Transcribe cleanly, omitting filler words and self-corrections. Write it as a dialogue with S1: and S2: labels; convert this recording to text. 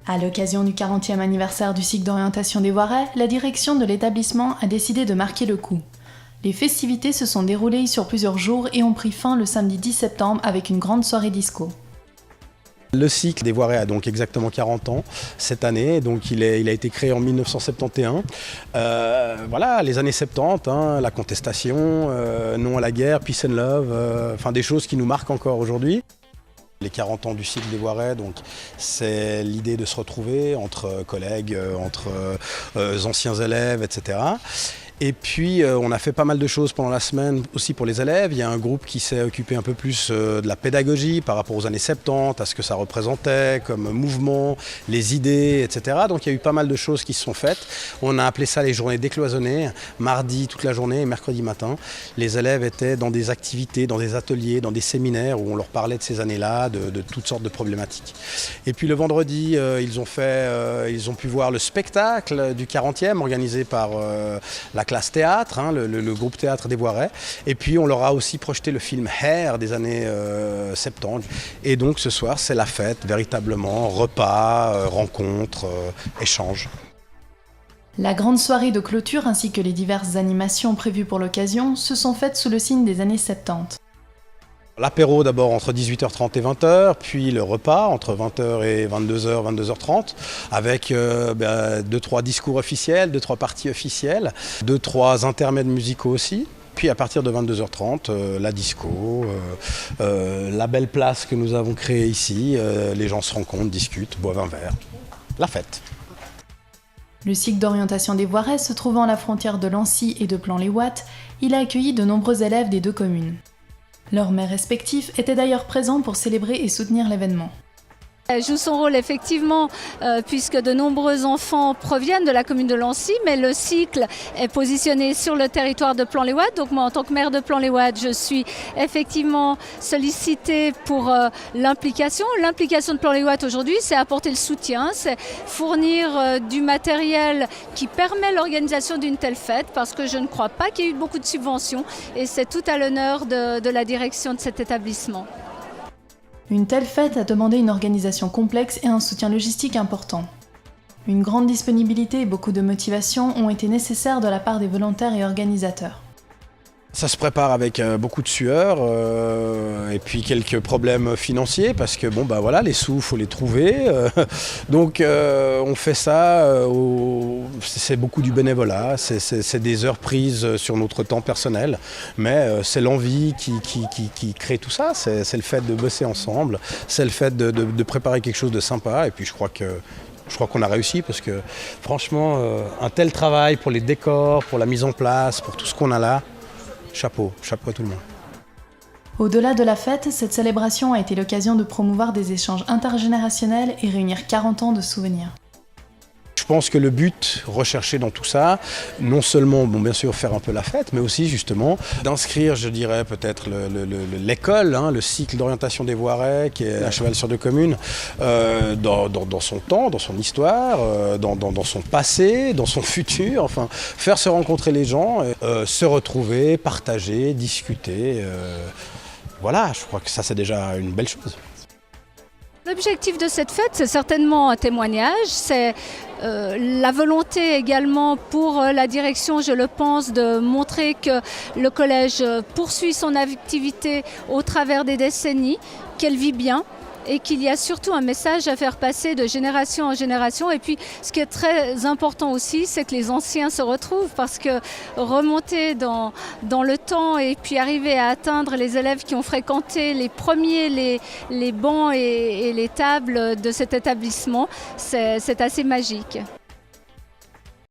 S1: À l'occasion du 40e anniversaire du cycle d'orientation des Voirets, la direction de l'établissement a décidé de marquer le coup. Les festivités se sont déroulées sur plusieurs jours et ont pris fin le samedi 10 septembre avec une grande soirée disco.
S2: Le cycle des Voirets a donc exactement 40 ans cette année, donc il a été créé en 1971. Voilà, les années 70, la contestation, non à la guerre, peace and love, des choses qui nous marquent encore aujourd'hui. Les 40 ans du cycle des Voirets, donc c'est l'idée de se retrouver entre collègues, entre anciens élèves, etc. Et puis on a fait pas mal de choses pendant la semaine aussi pour les élèves. Il y a un groupe qui s'est occupé un peu plus de la pédagogie par rapport aux années 70, à ce que ça représentait comme mouvement, les idées, etc. Donc il y a eu pas mal de choses qui se sont faites. On a appelé ça les journées décloisonnées. Mardi toute la journée et mercredi matin, les élèves étaient dans des activités, dans des ateliers, dans des séminaires où on leur parlait de ces années-là, de toutes sortes de problématiques. Et puis le vendredi, ils ont pu voir le spectacle du 40e organisé par la classe théâtre, le groupe théâtre des Voirets. Et puis on leur a aussi projeté le film Hair des années 70. Et donc ce soir c'est la fête, véritablement, repas, rencontres, échanges.
S1: La grande soirée de clôture ainsi que les diverses animations prévues pour l'occasion se sont faites sous le signe des années 70.
S2: L'apéro d'abord entre 18h30 et 20h, puis le repas entre 20h et 22h, 22h30, avec 2-3 discours officiels, 2-3 parties officielles, 2-3 intermèdes musicaux aussi. Puis à partir de 22h30, la disco, la belle place que nous avons créée ici, les gens se rencontrent, discutent, boivent un verre, la fête.
S1: Le cycle d'orientation des Voirets se trouvant à la frontière de Lancy et de Plan-les-Ouates, il a accueilli de nombreux élèves des deux communes. Leurs maires respectifs étaient d'ailleurs présents pour célébrer et soutenir l'événement.
S3: Elle joue son rôle effectivement puisque de nombreux enfants proviennent de la commune de Lancy, mais le cycle est positionné sur le territoire de Plan-les-Ouates. Donc moi en tant que maire de Plan-les-Ouates, je suis effectivement sollicitée pour l'implication. L'implication de Plan-les-Ouates aujourd'hui, c'est apporter le soutien, c'est fournir du matériel qui permet l'organisation d'une telle fête, parce que je ne crois pas qu'il y ait eu beaucoup de subventions et c'est tout à l'honneur de la direction de cet établissement.
S1: Une telle fête a demandé une organisation complexe et un soutien logistique important. Une grande disponibilité et beaucoup de motivation ont été nécessaires de la part des volontaires et organisateurs.
S2: Ça se prépare avec beaucoup de sueur et puis quelques problèmes financiers parce que les sous, il faut les trouver. Donc on fait ça, c'est beaucoup du bénévolat, c'est des heures prises sur notre temps personnel, mais c'est l'envie qui crée tout ça, c'est le fait de bosser ensemble, c'est le fait de préparer quelque chose de sympa et puis je crois qu'on a réussi parce que franchement, un tel travail pour les décors, pour la mise en place, pour tout ce qu'on a là, chapeau à tout le monde.
S1: Au-delà de la fête, cette célébration a été l'occasion de promouvoir des échanges intergénérationnels et réunir 40 ans de souvenirs.
S2: Je pense que le but recherché dans tout ça, non seulement, bien sûr, faire un peu la fête, mais aussi justement d'inscrire, je dirais, peut-être l'école, le cycle d'orientation des Voirets, qui est à cheval sur deux communes, dans son temps, dans son histoire, dans son passé, dans son futur, faire se rencontrer les gens, se retrouver, partager, discuter. Je crois que ça, c'est déjà une belle chose.
S3: L'objectif de cette fête, c'est certainement un témoignage, c'est la volonté également pour la direction, je le pense, de montrer que le collège poursuit son activité au travers des décennies, qu'elle vit bien et qu'il y a surtout un message à faire passer de génération en génération. Et puis ce qui est très important aussi, c'est que les anciens se retrouvent, parce que remonter dans le temps et puis arriver à atteindre les élèves qui ont fréquenté les premiers, les bancs et les tables de cet établissement, c'est assez magique.